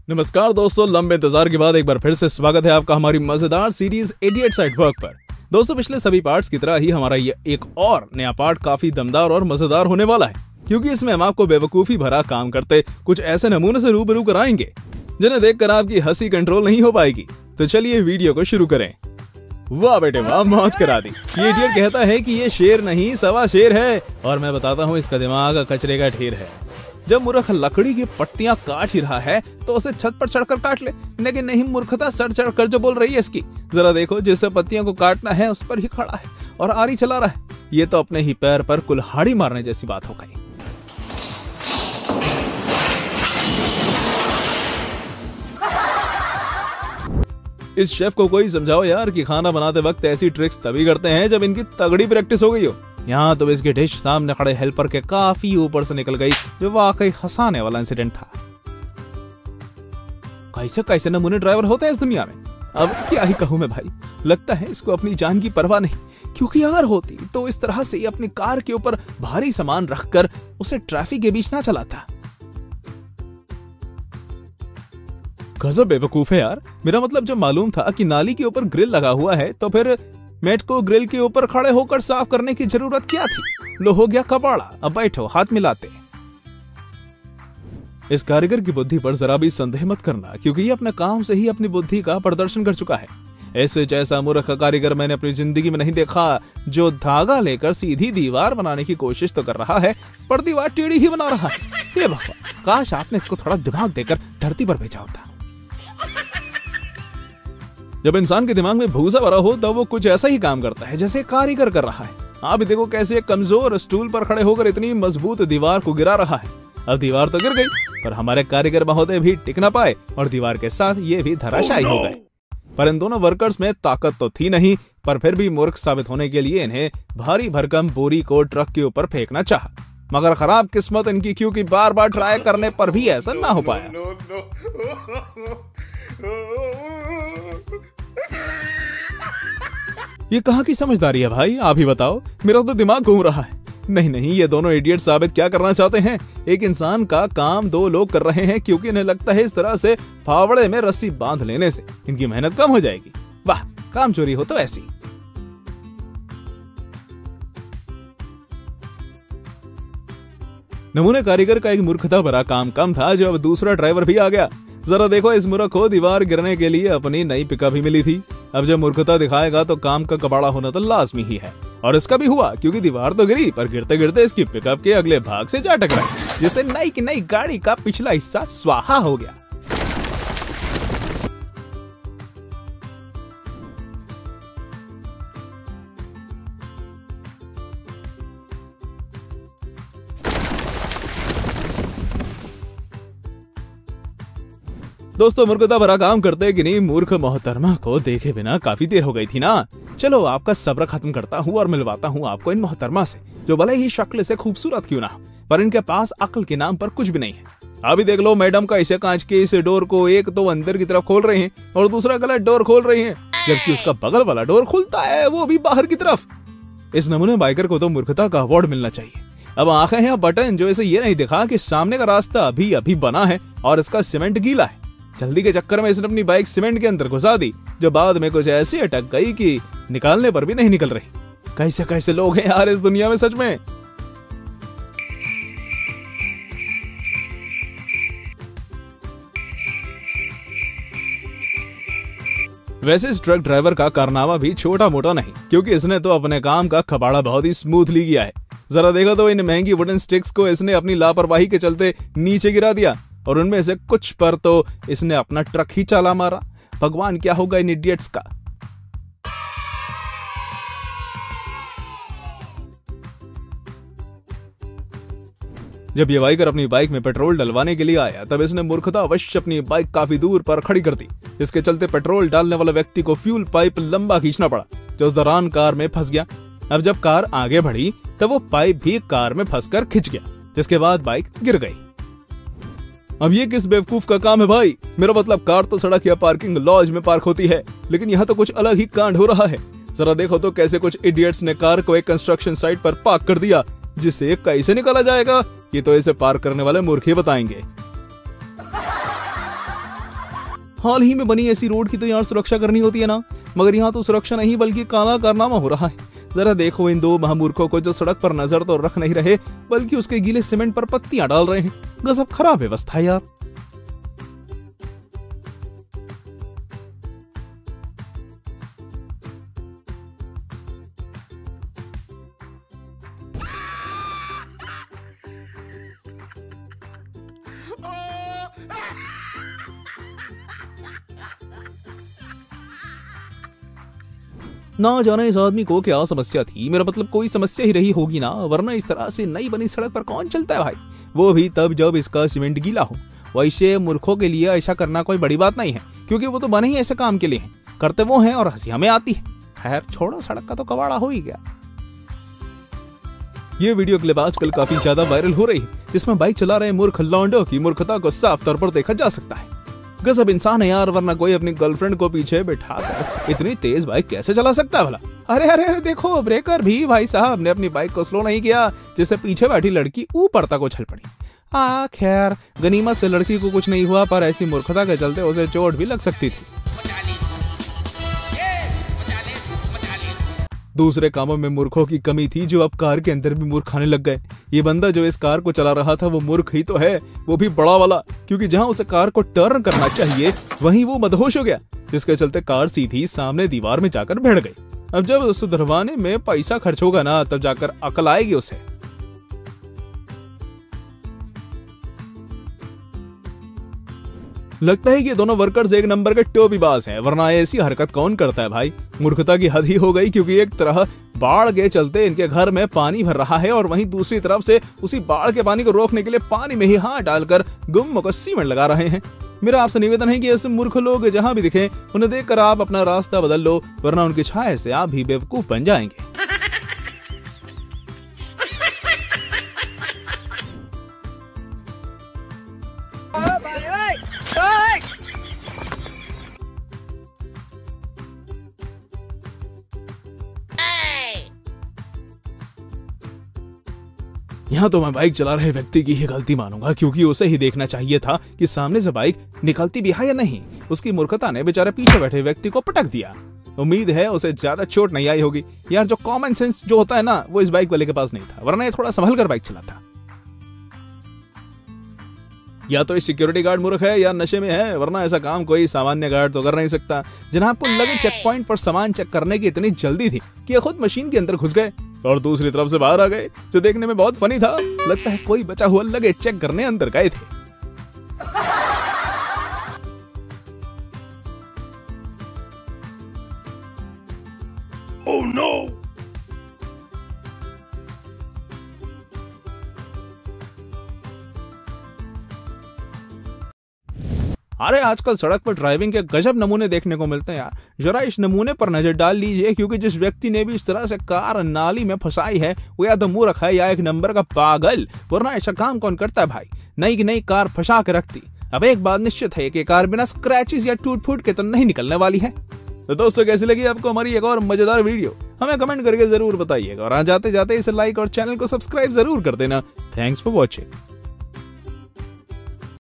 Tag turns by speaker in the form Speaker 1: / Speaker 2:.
Speaker 1: नमस्कार दोस्तों, लंबे इंतजार के बाद एक बार फिर से स्वागत है आपका हमारी मजेदार सीरीज इडियट्स एट वर्क पर। दोस्तों, पिछले सभी पार्ट्स की तरह ही हमारा ये एक और नया पार्ट काफी दमदार और मजेदार होने वाला है, क्योंकि इसमें हम आपको बेवकूफी भरा काम करते कुछ ऐसे नमूने से रूबरू कराएंगे जिन्हें देखकर आपकी हंसी कंट्रोल नहीं हो पाएगी। तो चलिए वीडियो को शुरू करें। वाह बेटे वाह, मौज करा दी। ये इडियट कहता है कि ये शेर नहीं सवा शेर है, और मैं बताता हूँ इसका दिमाग कचरे का ढेर है। जब मूर्ख लकड़ी की पट्टियां काट ही रहा है तो उसे छत पर चढ़कर काट ले, लेकिन नहीं, मूर्खता सर चढ़कर जो बोल रही है इसकी। जरा देखो, जिससे पत्तियों को काटना है उस पर ही खड़ा है और आरी चला रहा है। ये तो अपने ही पैर पर कुल्हाड़ी मारने जैसी बात हो गई। इस शेफ को कोई समझाओ यार कि खाना बनाते वक्त ऐसी ट्रिक्स तभी करते हैं जब इनकी तगड़ी प्रैक्टिस हो गई हो। यहाँ तो इसकी डिश सामने खड़े हेल्पर के काफी ऊपर से निकल गई, जो वाकई हंसाने वाला इंसिडेंट था। कैसे कैसे नमूने ड्राइवर होते हैं इस दुनिया में। अब क्या ही कहूँ मैं भाई, लगता है इसको अपनी जान की परवाह नहीं, क्योंकि अगर होती तो इस तरह से अपनी कार के ऊपर भारी सामान रखकर उसे ट्रैफिक के बीच ना चलाता। गजब बेवकूफ है यार। मेरा मतलब, जब मालूम था कि नाली के ऊपर ग्रिल लगा हुआ है तो फिर मेट को ग्रिल के ऊपर खड़े होकर साफ करने की जरूरत क्या थी। लो हो गया कबाड़ा, अब बैठो हाथ मिलाते। इस कारीगर की बुद्धि पर जरा भी संदेह मत करना, क्योंकि ये अपने काम से ही अपनी बुद्धि का प्रदर्शन कर चुका है। ऐसे जैसा मूर्ख कारीगर मैंने अपनी जिंदगी में नहीं देखा, जो धागा लेकर सीधी दीवार बनाने की कोशिश तो कर रहा है पर दीवार टेढ़ी ही बना रहा है। ये भगवान, काश आपने इसको थोड़ा दिमाग देकर धरती पर भेजा होता। जब इंसान के दिमाग में भूसा भरा हो तब वो कुछ ऐसा ही काम करता है जैसे कारीगर कर रहा है। आप देखो कैसे एक कमजोर स्टूल पर खड़े होकर इतनी मजबूत दीवार को गिरा रहा है। अब दीवार तो गिर गई, पर हमारे कारीगर महोदय भी टिक ना पाए और दीवार के साथ ये भी धराशायी हो गए। पर इन दोनों वर्कर्स में ताकत तो थी नहीं, पर फिर भी मूर्ख साबित होने के लिए इन्हें भारी भरकम बोरी को ट्रक के ऊपर फेंकना चाहा। मगर खराब किस्मत इनकी, क्योंकि बार बार ट्राई करने पर भी ऐसा ना हो पाया। ये कहाँ की समझदारी है भाई, आप ही बताओ। मेरा तो दिमाग घूम रहा है। नहीं नहीं, ये दोनों इडियट साबित क्या करना चाहते हैं। एक इंसान का काम दो लोग कर रहे हैं, क्योंकि इन्हें लगता है इस तरह से फावड़े में रस्सी बांध लेने से इनकी मेहनत कम हो जाएगी। वाह, काम चोरी हो तो ऐसी। नमूने कारीगर का एक मूर्खता भरा काम कम था, जो अब दूसरा ड्राइवर भी आ गया। जरा देखो, इस मूर्ख को दीवार गिरने के लिए अपनी नई पिकअप भी मिली थी। अब जब मूर्खता दिखाएगा तो काम का कबाड़ा होना तो लाजमी ही है, और इसका भी हुआ, क्योंकि दीवार तो गिरी पर गिरते गिरते इसकी पिकअप के अगले भाग से जा टकराई, जिससे नई की नई गाड़ी का पिछला हिस्सा स्वाहा हो गया। दोस्तों, मूर्खता भरा काम करते कि नहीं, मूर्ख मोहतरमा को देखे बिना काफी देर हो गई थी ना। चलो आपका सब्र खत्म करता हूँ और मिलवाता हूँ आपको इन मोहतरमा से, जो भले ही शक्ल से खूबसूरत क्यों ना हो, पर इनके पास अक्ल के नाम पर कुछ भी नहीं है। अभी देख लो, मैडम का इसे कांच के इस डोर को एक तो अंदर की तरफ खोल रहे हैं और दूसरा गलत डोर खोल रहे हैं, जबकि उसका बगल वाला डोर खुलता है, वो भी बाहर की तरफ। इस नमूने बाइकर को तो मूर्खता का अवार्ड मिलना चाहिए। अब आंखें हैं बटन, जो इसे ये नहीं दिखा कि सामने का रास्ता अभी अभी बना है और इसका सीमेंट गीला है। जल्दी के चक्कर में इसने अपनी बाइक सीमेंट के अंदर घुसा दी, जो बाद में कुछ ऐसी अटक गई कि निकालने पर भी नहीं निकल रही। कैसे कैसे लोग हैं यार इस दुनिया में, सच में। वैसे इस ट्रक ड्राइवर का कारनामा भी छोटा मोटा नहीं, क्योंकि इसने तो अपने काम का कबाड़ा बहुत ही स्मूथली किया है। जरा देखो तो, इन महंगी वुडन स्टिक्स को इसने अपनी लापरवाही के चलते नीचे गिरा दिया, और उनमें से कुछ पर तो इसने अपना ट्रक ही चाला मारा। भगवान, क्या होगा इन इडियट्स का। जब ये बाइकर अपनी बाइक में पेट्रोल डलवाने के लिए आया, तब इसने मूर्खता अवश्य अपनी बाइक काफी दूर पर खड़ी कर दी, जिसके चलते पेट्रोल डालने वाले व्यक्ति को फ्यूल पाइप लंबा खींचना पड़ा, जो उस दौरान कार में फंस गया। अब जब कार आगे बढ़ी तब वो पाइप भी कार में फंसकर खिंच गया, जिसके बाद बाइक गिर गई। अब ये किस बेवकूफ का काम है भाई। मेरा मतलब, कार तो सड़क या पार्किंग लॉज में पार्क होती है, लेकिन यहाँ तो कुछ अलग ही कांड हो रहा है। जरा देखो तो, कैसे कुछ इडियट्स ने कार को एक कंस्ट्रक्शन साइट पर पार्क कर दिया, जिससे कैसे निकाला जाएगा ये तो इसे पार्क करने वाले मूर्ख ही बताएंगे। हाल ही में बनी ऐसी रोड की तो यार सुरक्षा करनी होती है ना, मगर यहाँ तो सुरक्षा नहीं बल्कि काला कारनामा हो रहा है। जरा देखो इन दो महामूर्खों को जो सड़क पर नजर तो रख नहीं रहे बल्कि उसके गीले सीमेंट पर पत्तियां डाल रहे हैं। गजब खराब व्यवस्था यार। ना जाने इस आदमी को क्या समस्या थी, मेरा मतलब कोई समस्या ही रही होगी ना, वरना इस तरह से नई बनी सड़क पर कौन चलता है भाई, वो भी तब जब इसका सीमेंट गीला हो। वैसे मूर्खों के लिए ऐसा करना कोई बड़ी बात नहीं है, क्योंकि वो तो बने ही ऐसे काम के लिए हैं, करते वो हैं और हंसी हमें आती है। खैर छोड़ो, सड़क का तो कबाड़ा हो ही गया। ये वीडियो क्लिप आजकल काफी ज्यादा वायरल हो रही है, जिसमें बाइक चला रहे मूर्ख लौंडों की मूर्खता को साफ तौर पर देखा जा सकता है। गजब इंसान है यार, वरना कोई अपनी गर्लफ्रेंड को पीछे बिठाकर इतनी तेज बाइक कैसे चला सकता है भला। अरे अरे अरे देखो, ब्रेकर भी भाई साहब ने अपनी बाइक को स्लो नहीं किया, जिससे पीछे बैठी लड़की ऊपर तक उछल पड़ी। खैर गनीमत से लड़की को कुछ नहीं हुआ, पर ऐसी मूर्खता के चलते उसे चोट भी लग सकती थी। दूसरे कामों में मूर्खों की कमी थी, जो अब कार के अंदर भी मूर्ख खाने लग गए। ये बंदा जो इस कार को चला रहा था वो मूर्ख ही तो है, वो भी बड़ा वाला, क्योंकि जहां उसे कार को टर्न करना चाहिए वहीं वो मदहोश हो गया, जिसके चलते कार सीधी सामने दीवार में जाकर भिड़ गई। अब जब सुधरवाने में पैसा खर्च होगा ना, तब जाकर अकल आएगी उसे। लगता है कि दोनों वर्कर्स एक नंबर के टोपीबाज हैं, वरना ऐसी हरकत कौन करता है भाई। मूर्खता की हद ही हो गई, क्योंकि एक तरह बाढ़ के चलते इनके घर में पानी भर रहा है और वहीं दूसरी तरफ से उसी बाढ़ के पानी को रोकने के लिए पानी में ही हाथ डालकर गुम्म को सीमेंट लगा रहे हैं। मेरा आपसे निवेदन है कि ऐसे मूर्ख लोग जहां भी दिखें उन्हें देखकर आप अपना रास्ता बदल लो, वरना उनकी छाया से आप भी बेवकूफ बन जाएंगे। यहाँ तो मैं बाइक चला रहे व्यक्ति की ही गलती मानूंगा, क्योंकि उसे ही देखना चाहिए था कि सामने से बाइक निकलती भी है या नहीं। उसकी मूर्खता ने बेचारे पीछे बैठे व्यक्ति को पटक दिया। उम्मीद है उसे ज्यादा चोट नहीं आई होगी। यार जो कॉमन सेंस जो होता है ना, वो इस बाइक वाले के पास नहीं था, वरना ये थोड़ा संभल कर बाइक चलाता। या तो सिक्योरिटी गार्ड मूर्ख है या नशे में है, वरना ऐसा काम कोई सामान्य गार्ड तो कर नहीं सकता। जनाब को लगे चेक पॉइंट पर सामान चेक करने की इतनी जल्दी थी कि ये खुद मशीन के अंदर घुस गए और दूसरी तरफ से बाहर आ गए, जो देखने में बहुत फनी था। लगता है कोई बचा हुआ लगे चेक करने अंदर गए थे। Oh no! अरे आजकल सड़क पर ड्राइविंग के गजब नमूने देखने को मिलते हैं यार। जरा इस नमूने पर नजर डाल लीजिए, क्योंकि जिस व्यक्ति ने भी इस तरह से कार नाली में फंसाई है वो या तो मूर्ख है या एक नंबर का पागल, वरना ऐसा काम कौन करता है भाई। नई की नई कार फंसा के रखती। अब एक बात निश्चित है कि कार बिना स्क्रैचेस या टूट फूट के तो नहीं निकलने वाली है। तो दोस्तों कैसी लगी आपको हमारी एक और मजेदार वीडियो, हमें कमेंट करके जरूर बताइएगा, और जाते जाते इसे लाइक और चैनल को सब्सक्राइब जरूर कर देना। Thanks for watching.